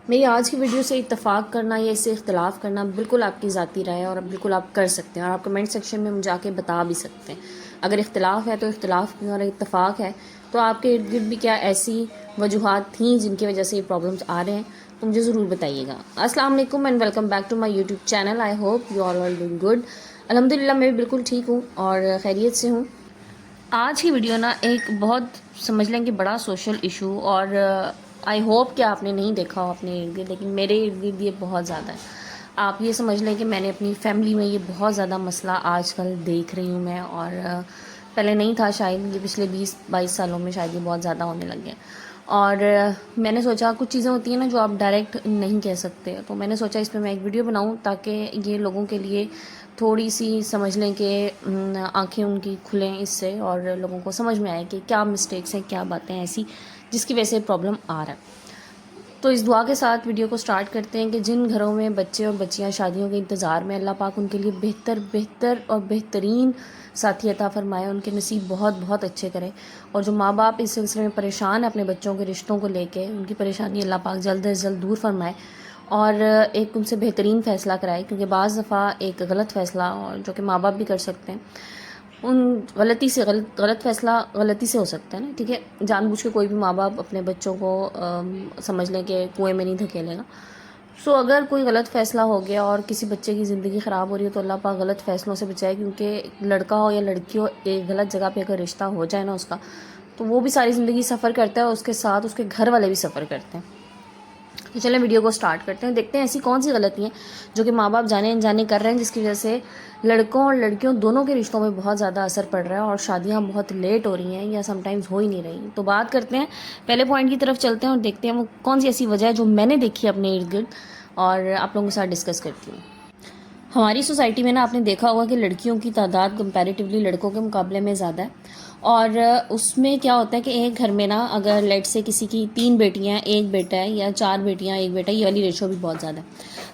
میری آج کی ویڈیو سے اتفاق کرنا یا اس سے اختلاف کرنا بالکل آپ کی ذاتی رائے ہے اور بالکل آپ کر سکتے ہیں، اور آپ کمنٹ سیکشن میں مجھے آ کے بتا بھی سکتے ہیں۔ اگر اختلاف ہے تو اختلاف کیوں، اور اتفاق ہے تو آپ کے ارد گرد بھی کیا ایسی وجوہات تھیں جن کی وجہ سے یہ پرابلمس آ رہے ہیں، تو مجھے ضرور بتائیے گا۔ السلام علیکم and welcome back to my YouTube channel. I hope you all doing good. الحمدللہ میں بھی بالکل ٹھیک ہوں اور خیریت سے ہوں۔ آج کی ویڈیو نا ایک بہت سمجھ لیں کہ بڑا سوشل ایشو، اور آئی ہوپ کہ آپ نے نہیں دیکھا ہو اپنے ارد گرد، لیکن میرے ارد گرد یہ بہت زیادہ ہے۔ آپ یہ سمجھ لیں کہ میں نے اپنی فیملی میں یہ بہت زیادہ مسئلہ آج کل دیکھ رہی ہوں میں، اور پہلے نہیں تھا شاید، یہ پچھلے 20-22 سالوں میں شاید یہ بہت زیادہ ہونے لگ گیا۔ اور میں نے سوچا کچھ چیزیں ہوتی ہیں نا جو آپ ڈائریکٹ نہیں کہہ سکتے، تو میں نے سوچا اس پہ میں ایک ویڈیو بناؤں تاکہ یہ لوگوں کے لیے تھوڑی سی سمجھ لیں کہ آنکھیں ان کی کھلیں اس سے، اور لوگوں کو سمجھ میں آئے کہ کیا مسٹیکس ہیں، کیا باتیں ایسی جس کی وجہ سے پرابلم آ رہا ہے۔ تو اس دعا کے ساتھ ویڈیو کو سٹارٹ کرتے ہیں کہ جن گھروں میں بچے اور بچیاں شادیوں کے انتظار میں، اللہ پاک ان کے لیے بہتر اور بہترین ساتھی عطا فرمائے، ان کے نصیب بہت بہت اچھے کرے، اور جو ماں باپ اس سلسلے میں پریشان ہیں اپنے بچوں کے رشتوں کو لے کے، ان کی پریشانی اللہ پاک جلد از جلد دور فرمائے اور ایک ان سے بہترین فیصلہ کرائے، کیونکہ بعض دفعہ ایک غلط فیصلہ، اور جو کہ ماں باپ بھی کر سکتے ہیں، ان غلط فیصلہ غلطی سے ہو سکتا ہے نا، ٹھیک ہے، جان بوجھ کے کوئی بھی ماں باپ اپنے بچوں کو سمجھ لیں کہ کنویں میں نہیں دھکیلے گا۔ سو اگر کوئی غلط فیصلہ ہو گیا اور کسی بچے کی زندگی خراب ہو رہی ہے تو اللہ پاک غلط فیصلوں سے بچائے، کیونکہ لڑکا ہو یا لڑکی ہو، ایک غلط جگہ پہ اگر رشتہ ہو جائے نا اس کا، تو وہ بھی ساری زندگی سفر کرتا ہے، اور اس کے ساتھ اس کے گھر والے بھی سفر کرتے ہیں۔ تو چلیں ویڈیو کو سٹارٹ کرتے ہیں، دیکھتے ہیں ایسی کون سی غلطی ہیں جو کہ ماں باپ جانے انجانے کر رہے ہیں، جس کی وجہ سے لڑکوں اور لڑکیوں دونوں کے رشتوں میں بہت زیادہ اثر پڑ رہا ہے، اور شادیاں بہت لیٹ ہو رہی ہیں یا سم ٹائمز ہو ہی نہیں رہی۔ تو بات کرتے ہیں، پہلے پوائنٹ کی طرف چلتے ہیں اور دیکھتے ہیں وہ کون سی ایسی وجہ ہے جو میں نے دیکھی اپنے ارد گرد، اور آپ لوگوں کے ساتھ ڈسکس کرتی ہوں۔ ہماری سوسائٹی میں نا آپ نے دیکھا ہوگا کہ لڑکیوں کی تعداد کمپیریٹیولی لڑکوں کے مقابلے میں زیادہ ہے، اور اس میں کیا ہوتا ہے کہ ایک گھر میں نا اگر لیٹ سے کسی کی 3 بیٹیاں 1 بیٹا ہے، یا 4 بیٹیاں 1 بیٹا ہے، یہ والی ریشو بھی بہت زیادہ ہے۔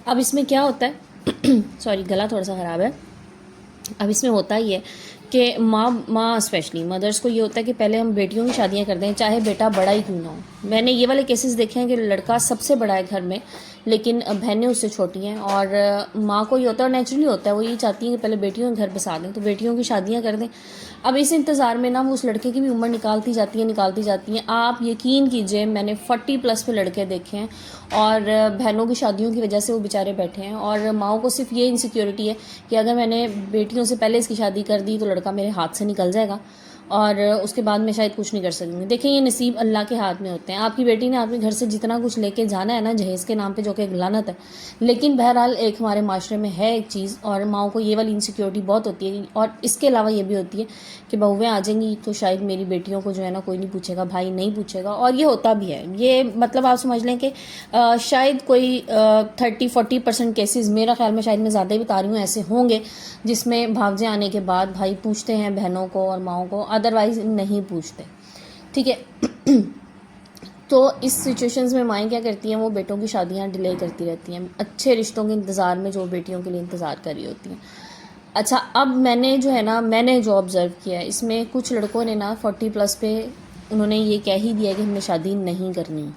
اب اس میں کیا ہوتا ہے سوری گلا تھوڑا سا خراب ہے۔ اب اس میں ہوتا ہی ہے کہ ماں اسپیشلی مدرس کو یہ ہوتا ہے کہ پہلے ہم بیٹیوں کی شادیاں کر دیں، چاہے بیٹا بڑا ہی کیوں نہ ہو۔ میں نے یہ والے کیسز دیکھے ہیں کہ لڑکا سب سے بڑا ہے گھر میں، لیکن بہنیں اس سے چھوٹی ہیں، اور ماں کو یہ ہوتا ہے، اور نیچرلی ہوتا ہے، وہ یہ چاہتی ہیں کہ پہلے بیٹیوں کے گھر بسا دیں، تو بیٹیوں کی شادیاں کر دیں۔ اب اس انتظار میں نا وہ اس لڑکے کی بھی عمر نکالتی جاتی ہیں۔ آپ یقین کیجئے میں نے 40+ پہ لڑکے دیکھے ہیں، اور بہنوں کی شادیوں کی وجہ سے وہ بیچارے بیٹھے ہیں، اور ماؤں کو صرف یہ انسیکیورٹی ہے کہ اگر میں نے بیٹیوں سے پہلے اس کی شادی کر دی تو لڑکا میرے ہاتھ سے نکل جائے گا، اور اس کے بعد میں شاید کچھ نہیں کر سکوں گی۔ دیکھیں یہ نصیب اللہ کے ہاتھ میں ہوتے ہیں۔ آپ کی بیٹی نے آپ کے گھر سے جتنا کچھ لے کے جانا ہے نا جہیز کے نام پہ، جو کہ ایک لعنت ہے، لیکن بہرحال ایک ہمارے معاشرے میں ہے ایک چیز، اور ماؤں کو یہ والی انسیکیورٹی بہت ہوتی ہے، اور اس کے علاوہ یہ بھی ہوتی ہے کہ بہویں آ جائیں گی تو شاید میری بیٹیوں کو جو ہے نا کوئی نہیں پوچھے گا، بھائی نہیں پوچھے گا، اور یہ ہوتا بھی ہے۔ یہ مطلب آپ سمجھ لیں کہ شاید کوئی 30-40% کیسز، میرا خیال میں شاید میں زیادہ ہی بتا رہی ہوں، ایسے ہوں گے جس میں بھانجے آنے کے بعد بھائی پوچھتے ہیں بہنوں کو اور ماؤں کو، ادروائز نہیں پوچھتے، ٹھیک ہے۔ تو اس سچویشنز میں مائیں کیا کرتی ہیں، وہ بیٹوں کی شادیاں ڈیلے کرتی رہتی ہیں، اچھے رشتوں کے انتظار میں جو بیٹیوں کے لیے انتظار کر رہی ہوتی ہیں۔ اچھا، اب میں نے جو آبزرو کیا ہے، اس میں کچھ لڑکوں نے نا 40+ پہ انہوں نے یہ کہہ ہی دیا کہ ہم نے شادی نہیں کرنی۔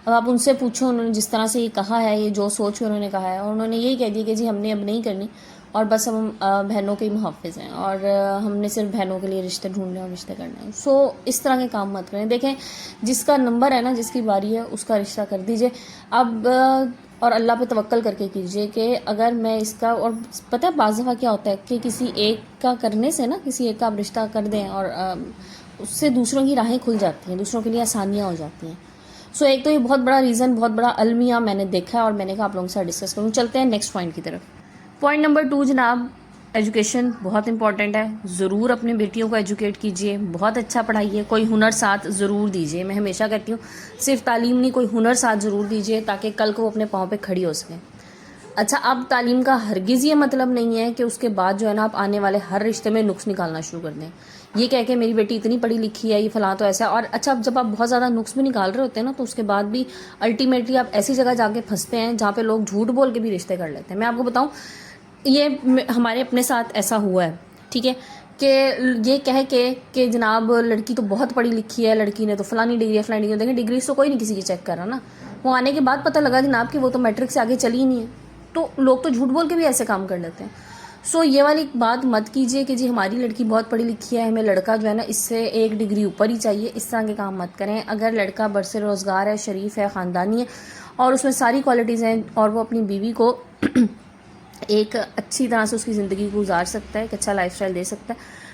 اب آپ ان سے پوچھو، انہوں نے جس طرح سے یہ کہا ہے، یہ جو سوچ کے انہوں نے کہا ہے، اور انہوں نے یہی کہہ دیا کہ جی ہم نے اب نہیں کرنی، اور بس ہم بہنوں کے ہی محافظ ہیں، اور ہم نے صرف بہنوں کے لیے رشتے ڈھونڈنے اور رشتے کرنے ہیں۔ سو اس طرح کے کام مت کریں۔ دیکھیں جس کا نمبر ہے نا، جس کی باری ہے، اس کا رشتہ کر دیجئے اب، اور اللہ پہ توکل کر کے کیجئے کہ اگر میں اس کا، اور پتہ ہے بعض دفعہ کیا ہوتا ہے کہ کسی ایک کا کرنے سے نا، کسی ایک کا آپ رشتہ کر دیں، اور اس سے دوسروں کی راہیں کھل جاتی ہیں، دوسروں کے لیے آسانیاں ہو جاتی ہیں۔ سو ایک تو یہ بہت بڑا ریزن، بہت بڑا المیہ میں نے دیکھا ہے، اور میں نے کہا آپ لوگوں کے ساتھ ڈسکس کروں۔ چلتے ہیں نیکسٹ پوائنٹ کی طرف۔ پوائنٹ نمبر 2 جناب، ایجوکیشن بہت امپورٹنٹ ہے۔ ضرور اپنی بیٹیوں کو ایجوکیٹ کیجئے، بہت اچھا پڑھائیے، کوئی ہنر ساتھ ضرور دیجئے۔ میں ہمیشہ کہتی ہوں صرف تعلیم نہیں، کوئی ہنر ساتھ ضرور دیجئے تاکہ کل کو وہ اپنے پاؤں پہ کھڑی ہو سکیں۔ اچھا، اب تعلیم کا ہرگز یہ مطلب نہیں ہے کہ اس کے بعد جو ہے نا آپ آنے والے ہر رشتے میں نقص نکالنا شروع کر دیں، یہ کہہ کہ میری بیٹی اتنی پڑھی لکھی ہے، یہ فلاں تو ایسا ہے۔ اور اچھا، جب آپ بہت زیادہ نقص بھی نکال رہے ہوتے ہیں نا، تو اس کے بعد بھی الٹیمیٹلی آپ ایسی جگہ جا کے پھنستے ہیں جہاں پہ لوگ جھوٹ بول کے بھی رشتے کر لیتے ہیں۔ میں آپ کو بتاؤں، یہ ہمارے اپنے ساتھ ایسا ہوا ہے، ٹھیک ہے، کہ یہ کہہ کے کہ جناب لڑکی تو بہت پڑھی لکھی ہے، لڑکی نے تو فلانی ڈگری ہے، فلانی ڈگری۔ دیکھیں ڈگریز تو کوئی نہیں کسی کی چیک کر رہا نا، وہ آنے کے بعد پتہ لگا جناب کہ وہ تو میٹرک سے آگے چلی ہی نہیں ہے. تو لوگ تو جھوٹ بول کے بھی ایسے کام کر لیتے ہیں. سو یہ والی بات مت کیجیے کہ جی ہماری لڑکی بہت پڑھی لکھی ہے, ہمیں لڑکا جو ہے نا اس سے 1 ڈگری اوپر ہی چاہیے. اس طرح کے کام مت کریں. اگر لڑکا برسر روزگار ہے, شریف ہے, خاندانی ہے اور اس میں ساری کوالٹیز ہیں اور وہ اپنی بیوی کو ایک اچھی طرح سے اس کی زندگی کو گزار سکتا ہے, ایک اچھا لائف سٹائل دے سکتا ہے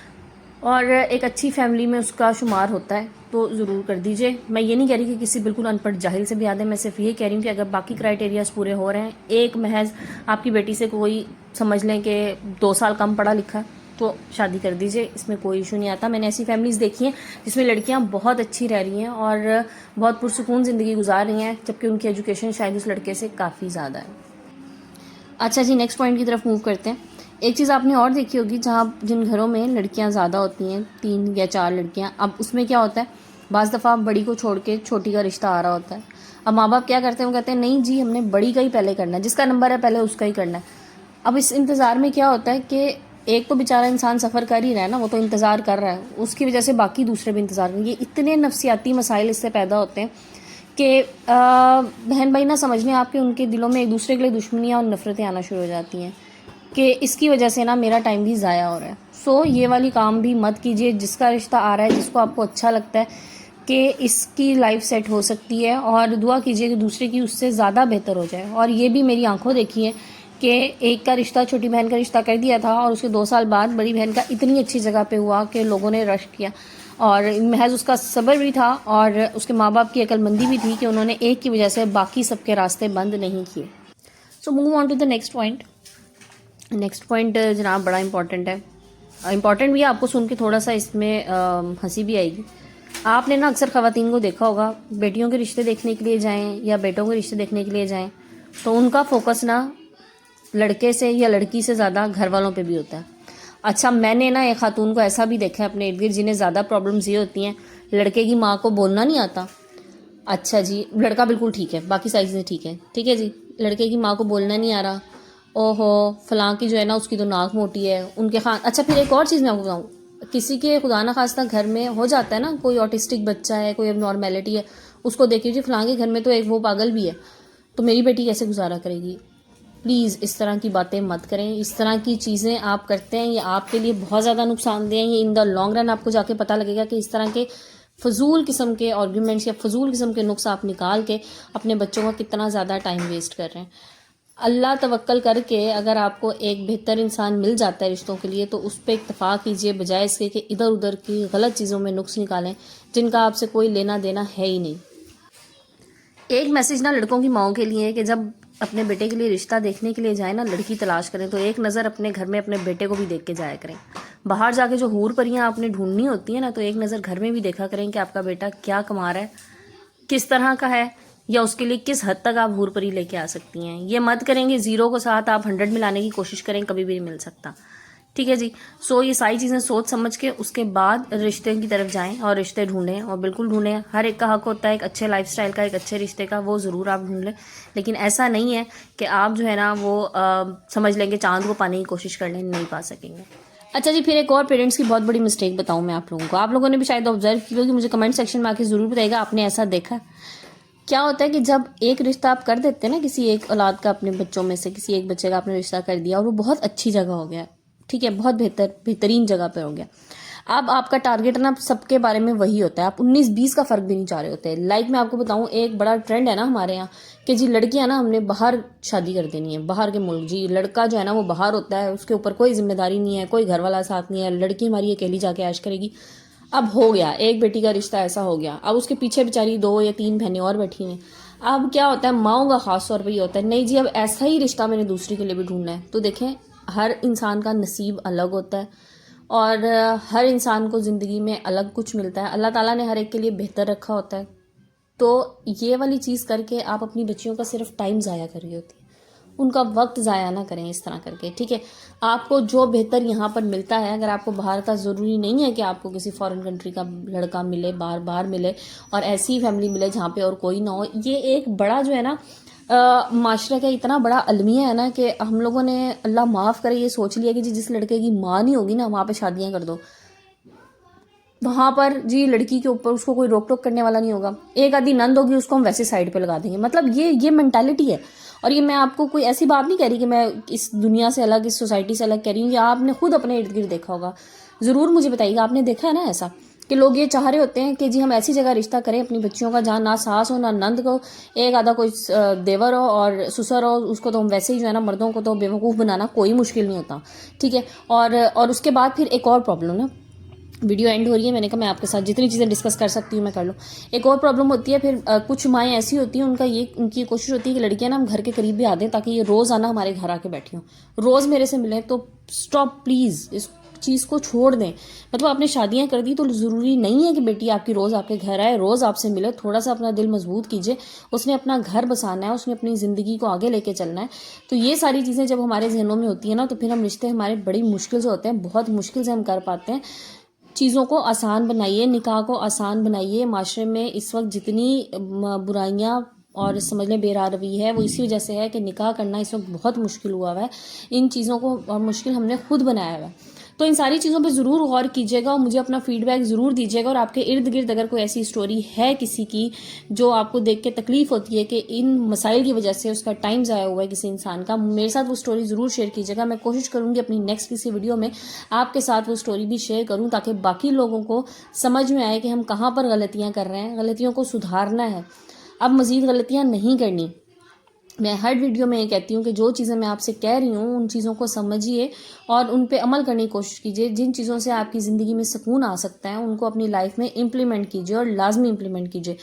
اور ایک اچھی فیملی میں اس کا شمار ہوتا ہے, تو ضرور کر دیجئے. میں یہ نہیں کہہ رہی کہ کسی بالکل ان پڑھ جاہل سے بھی آدھے, میں صرف یہ کہہ رہی ہوں کہ اگر باقی کرائٹیریاز پورے ہو رہے ہیں, ایک محض آپ کی بیٹی سے کوئی سمجھ لیں کہ 2 سال کم پڑھا لکھا ہے تو شادی کر دیجئے, اس میں کوئی ایشو نہیں آتا. میں نے ایسی فیملیز دیکھی ہیں جس میں لڑکیاں بہت اچھی رہ رہی ہیں اور بہت پرسکون زندگی گزار رہی ہیں, جبکہ ان کی ایجوکیشن شاید اس لڑکے سے کافی زیادہ ہے. اچھا جی, نیکسٹ پوائنٹ کی طرف موو کرتے ہیں. ایک چیز آپ نے اور دیکھی ہوگی, جہاں جن گھروں میں لڑکیاں زیادہ ہوتی ہیں, 3 یا 4 لڑکیاں, اب اس میں کیا ہوتا ہے, بعض دفعہ بڑی کو چھوڑ کے چھوٹی کا رشتہ آ رہا ہوتا ہے. اب ماں باپ کیا کرتے ہیں, وہ کہتے ہیں نہیں جی ہم نے بڑی کا ہی پہلے کرنا ہے, جس کا نمبر ہے پہلے اس کا ہی کرنا ہے. اب اس انتظار میں کیا ہوتا ہے کہ ایک تو بیچارہ انسان سفر کر ہی رہا ہے نا, وہ تو انتظار کر رہا ہے, اس کی وجہ سے باقی دوسرے بھی انتظار کریں. یہ اتنے نفسیاتی مسائل اس سے پیدا ہوتے ہیں کہ بہن بھائی نہ سمجھنے آپ کے, ان کے دلوں میں ایک دوسرے کے لیے دشمنیاں اور نفرتیں آنا شروع ہو جاتی ہیں کہ اس کی وجہ سے نا میرا ٹائم بھی ضائع ہو رہا ہے. سو یہ والی کام بھی مت کیجیے. جس کا رشتہ آ رہا ہے, جس کو آپ کو اچھا لگتا ہے کہ اس کی لائف سیٹ ہو سکتی ہے, اور دعا کیجیے کہ دوسرے کی اس سے زیادہ بہتر ہو جائے. اور یہ بھی میری آنکھوں دیکھی ہے کہ ایک کا رشتہ, چھوٹی بہن کا رشتہ کر دیا تھا اور اس کے 2 سال بعد بڑی بہن کا اتنی اچھی جگہ پہ ہوا کہ لوگوں نے رش کیا, اور محض اس کا صبر بھی تھا اور اس کے ماں باپ کی عقل مندی بھی تھی کہ انہوں نے ایک کی وجہ سے باقی سب کے راستے بند نہیں کیے. So move on to the next point. Next point جناب بڑا امپورٹنٹ ہے. امپورٹنٹ بھی ہے, آپ کو سن کے تھوڑا سا اس میں ہنسی بھی آئے گی. آپ نے نا اکثر خواتین کو دیکھا ہوگا, بیٹیوں کے رشتے دیکھنے کے لیے جائیں یا بیٹوں کے رشتے دیکھنے کے لیے جائیں تو ان کا فوکس نا لڑکے سے یا لڑکی سے زیادہ گھر والوں پہ بھی ہوتا ہے. اچھا, میں نے نا ایک خاتون کو ایسا بھی دیکھا ہے اپنے ارد گرد جنہیں زیادہ پرابلمز یہ ہوتی ہیں, لڑکے کی ماں کو بولنا نہیں آتا. اچھا جی, لڑکا بالکل ٹھیک ہے, باقی ساری چیزیں ٹھیک ہے جی, لڑکے کی ماں کو بولنا نہیں آ رہا, اوہو فلاں کی جو ہے نا اس کی تو ناک موٹی ہے, ان کے اچھا پھر ایک اور چیز میں آپ کو بتاؤں, کسی کے خدا نخواستہ گھر میں ہو جاتا ہے نا کوئی آٹسٹک بچہ ہے, کوئی اب نارمیلٹی ہے, اس کو دیکھیے جی فلاں کے گھر میں تو ایک وہ پاگل بھی ہے, تو میری بیٹی کیسے گزارا کرے گی. پلیز اس طرح کی باتیں مت کریں. اس طرح کی چیزیں آپ کرتے ہیں یہ آپ کے لیے بہت زیادہ نقصان دہ ہیں. یہ ان دا لانگ رن آپ کو جا کے پتہ لگے گا کہ اس طرح کے فضول قسم کے آرگیومنٹس یا فضول قسم کے نقص آپ نکال کے اپنے بچوں کا کتنا زیادہ ٹائم ویسٹ کر رہے ہیں. اللہ توکل کر کے اگر آپ کو ایک بہتر انسان مل جاتا ہے رشتوں کے لیے تو اس پہ اکتفا کیجئے, بجائے اس کے کہ ادھر ادھر کی غلط چیزوں میں نقص نکالیں جن کا آپ سے کوئی لینا دینا ہے ہی نہیں. ایک میسج نا لڑکوں کی ماؤں کے لیے ہے کہ جب اپنے بیٹے کے لیے رشتہ دیکھنے کے لیے جائیں نا, لڑکی تلاش کریں تو ایک نظر اپنے گھر میں اپنے بیٹے کو بھی دیکھ کے جایا کریں. باہر جا کے جو حور پریاں آپ نے ڈھونڈنی ہوتی ہیں نا, تو ایک نظر گھر میں بھی دیکھا کریں کہ آپ کا بیٹا کیا کما رہا ہے, کس طرح کا ہے, یا اس کے لیے کس حد تک آپ حور پری لے کے آ سکتی ہیں. یہ مت کریں گے 0 کو ساتھ آپ 100 ملانے کی کوشش کریں, کبھی بھی نہیں مل سکتا. ٹھیک ہے جی. سو یہ ساری چیزیں سوچ سمجھ کے اس کے بعد رشتے کی طرف جائیں اور رشتے ڈھونڈیں, اور بالکل ڈھونڈیں. ہر ایک کا حق ہوتا ہے ایک اچھے لائف سٹائل کا, ایک اچھے رشتے کا, وہ ضرور آپ ڈھونڈ لیں. لیکن ایسا نہیں ہے کہ آپ جو ہے نا وہ سمجھ لیں کہ چاند کو پانے کی کوشش کر لیں, نہیں پا سکیں گے. اچھا جی, پھر ایک اور پیرنٹس کی بہت بڑی مسٹیک بتاؤں میں آپ لوگوں کو. آپ لوگوں نے بھی شاید آبزرو کی ہوگی, مجھے کمنٹ سیکشن میں آ کے ضرور بتائیے گا آپ نے ایسا دیکھا. کیا ہوتا ہے کہ جب ایک رشتہ آپ کر دیتے ہیں نا کسی ایک اولاد کا, اپنے بچوں میں سے کسی ایک بچے کا آپ نے رشتہ کر دیا اور وہ بہت اچھی جگہ ہو گیا, ٹھیک ہے, بہت بہترین جگہ پہ ہو گیا. اب آپ کا ٹارگیٹ نا سب کے بارے میں وہی ہوتا ہے, آپ 19-20 کا فرق بھی نہیں چاہ رہے ہوتے. لائک میں آپ کو بتاؤں, ایک بڑا ٹرینڈ ہے نا ہمارے یہاں کہ جی لڑکیاں نا ہم نے باہر شادی کر دینی ہے, باہر کے ملک. جی لڑکا جو ہے نا وہ باہر ہوتا ہے, اس کے اوپر کوئی ذمہ داری نہیں ہے, کوئی گھر والا ساتھ نہیں ہے, لڑکی ہماری اکیلی جا کے عیش کرے گی. اب ہو گیا ایک بیٹی کا رشتہ ایسا ہو گیا, اب اس کے پیچھے بیچاری 2 یا 3 بہنیں اور بیٹھی ہیں. اب کیا ہوتا ہے, ماؤں کا خاص طور پہ یہ ہوتا ہے نہیں جی اب ایسا ہی رشتہ میں نے دوسری کے لیے بھی ڈھونڈنا ہے. تو دیکھیں ہر انسان کا نصیب الگ ہوتا ہے اور ہر انسان کو زندگی میں الگ کچھ ملتا ہے. اللہ تعالیٰ نے ہر ایک کے لیے بہتر رکھا ہوتا ہے. تو یہ والی چیز کر کے آپ اپنی بچیوں کا صرف ٹائم ضائع کر رہی ہوتی ہے, ان کا وقت ضائع نہ کریں اس طرح کر کے. ٹھیک ہے, آپ کو جو بہتر یہاں پر ملتا ہے, اگر آپ کو باہر کا ضروری نہیں ہے کہ آپ کو کسی فارن کنٹری کا لڑکا ملے, باہر ملے اور ایسی فیملی ملے جہاں پہ اور کوئی نہ ہو. یہ ایک بڑا جو ہے نا معاشرے کا اتنا بڑا المیہ ہے نا کہ ہم لوگوں نے اللہ معاف کرے یہ سوچ لیا کہ جس لڑکے کی ماں نہیں ہوگی نا وہاں پہ شادیاں کر دو. وہاں پر جی لڑکی کے اوپر اس کو کوئی روک ٹوک کرنے والا نہیں ہوگا. ایک آدھی نند ہوگی اس کو ہم ویسے سائڈ پہ لگا دیں گے. مطلب یہ مینٹالٹی ہے. اور یہ میں آپ کو کوئی ایسی بات نہیں کہہ رہی کہ میں اس دنیا سے الگ اس سوسائٹی سے الگ کہہ رہی ہوں. یہ آپ نے خود اپنے ارد گرد دیکھا ہوگا. ضرور مجھے بتائیے گا آپ نے دیکھا ہے نا ایسا کہ لوگ یہ چاہ رہے ہوتے ہیں کہ جی ہم ایسی جگہ رشتہ کریں اپنی بچیوں کا جہاں نہ ساس ہو نہ نند کو, ایک آدھا کوئی دیور ہو اور سسر ہو, اس کو تو ہم ویسے ہی جو ہے نا مردوں کو تو بیوقوف بنانا کوئی مشکل نہیں ہوتا. ٹھیک ہے. اور اس کے بعد پھر ایک اور پرابلم نا, ویڈیو اینڈ ہو رہی ہے, میں نے کہا میں آپ کے ساتھ جتنی چیزیں ڈسکس کر سکتی ہوں میں کر لوں. ایک اور پرابلم ہوتی ہے پھر کچھ مائیں ایسی ہوتی ہیں ان کی کوشش ہوتی ہے کہ لڑکیاں نا ہم گھر کے قریب بھی آ دیں تاکہ یہ روز آنا ہمارے گھر آ کے بیٹھی ہوں, روز میرے سے ملیں. تو سٹاپ پلیز, اس چیز کو چھوڑ دیں. مطلب آپ نے شادیاں کر دی تو ضروری نہیں ہے کہ بیٹی آپ کی روز آپ کے گھر آئے, روز آپ سے ملے. تھوڑا سا اپنا دل مضبوط کیجئے. اس نے اپنا گھر بسانا ہے, اس نے اپنی زندگی کو آگے لے کے چلنا ہے. تو یہ ساری چیزیں جب ہمارے ذہنوں میں ہوتی ہیں نا تو پھر ہم رشتے ہمارے بڑی مشکل سے ہوتے ہیں, بہت مشکل سے ہم کر پاتے ہیں. چیزوں کو آسان بنائیے, نکاح کو آسان بنائیے. معاشرے میں اس وقت جتنی برائیاں اور سمجھ لیں بے روی ہے وہ اسی وجہ سے ہے کہ نکاح کرنا اس وقت بہت مشکل ہوا ہوا ہے. ان چیزوں کو اور مشکل ہم نے خود بنایا ہوا ہے. تو ان ساری چیزوں پہ ضرور غور کیجیے گا اور مجھے اپنا فیڈ بیک ضرور دیجیے گا. اور آپ کے ارد گرد اگر کوئی ایسی اسٹوری ہے کسی کی جو آپ کو دیکھ کے تکلیف ہوتی ہے کہ ان مسائل کی وجہ سے اس کا ٹائم ضائع ہوا ہے کسی انسان کا, میرے ساتھ وہ اسٹوری ضرور شیئر کیجیے گا. میں کوشش کروں گی اپنی نیکسٹ کسی ویڈیو میں آپ کے ساتھ وہ اسٹوری بھی شیئر کروں تاکہ باقی لوگوں کو سمجھ میں آئے کہ ہم کہاں پر غلطیاں کر رہے ہیں. غلطیوں کو سدھارنا ہے, اب مزید غلطیاں نہیں کرنی. میں ہر ویڈیو میں یہ کہتی ہوں کہ جو چیزیں میں آپ سے کہہ رہی ہوں ان چیزوں کو سمجھیے اور ان پہ عمل کرنے کی کوشش کیجیے. جن چیزوں سے آپ کی زندگی میں سکون آ سکتا ہے ان کو اپنی لائف میں امپلیمنٹ کیجیے اور لازمی امپلیمنٹ کیجیے,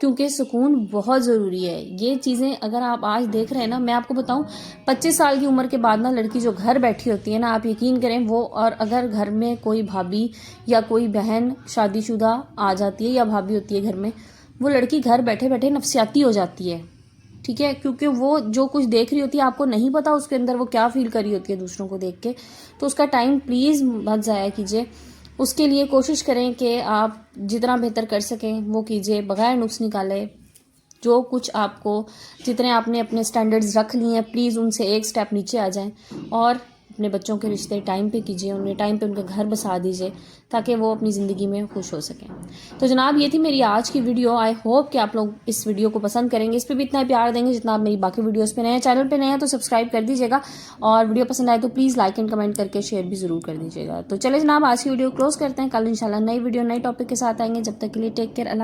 کیونکہ سکون بہت ضروری ہے. یہ چیزیں اگر آپ آج دیکھ رہے ہیں نا, میں آپ کو بتاؤں 25 سال کی عمر کے بعد نا لڑکی جو گھر بیٹھی ہوتی ہے نا, آپ یقین کریں وہ, اور اگر گھر میں کوئی بھابھی یا کوئی بہن شادی شدہ آ جاتی ہے یا بھابھی ہوتی ہے گھر میں, وہ لڑکی گھر بیٹھے بیٹھے نفسیاتی ہو جاتی ہے. ٹھیک ہے, کیونکہ وہ جو کچھ دیکھ رہی ہوتی ہے آپ کو نہیں پتا اس کے اندر وہ کیا فیل کر رہی ہوتی ہے دوسروں کو دیکھ کے. تو اس کا ٹائم پلیز مت ضائع کیجیے. اس کے لیے کوشش کریں کہ آپ جتنا بہتر کر سکیں وہ کیجیے, بغیر نقص نکالے. جو کچھ آپ کو جتنے آپ نے اپنے سٹینڈرڈز رکھ لیے ہیں پلیز ان سے ایک سٹیپ نیچے آ جائیں اور اپنے بچوں کے رشتے ٹائم پہ کیجیے, انہیں ٹائم پہ ان کے گھر بسا دیجیے تاکہ وہ اپنی زندگی میں خوش ہو سکیں. تو جناب یہ تھی میری آج کی ویڈیو. آئی ہوپ کہ آپ لوگ اس ویڈیو کو پسند کریں گے, اس پہ بھی اتنا پیار دیں گے جتنا آپ میری باقی ویڈیوز پہ نئے ہیں. چینل پہ نئے ہیں تو سبسکرائب کر دیجیے گا, اور ویڈیو پسند آئے تو پلیز لائک اینڈ کمنٹ کر کے شیئر بھی ضرور کر دیجیے گا. تو چلے جناب آج کی ویڈیو کلوز کرتے ہیں. کل انشاءاللہ نئی ویڈیو نئی ٹاپک کے ساتھ آئیں گے. جب تک کے لیے ٹیک کیئر. اللہ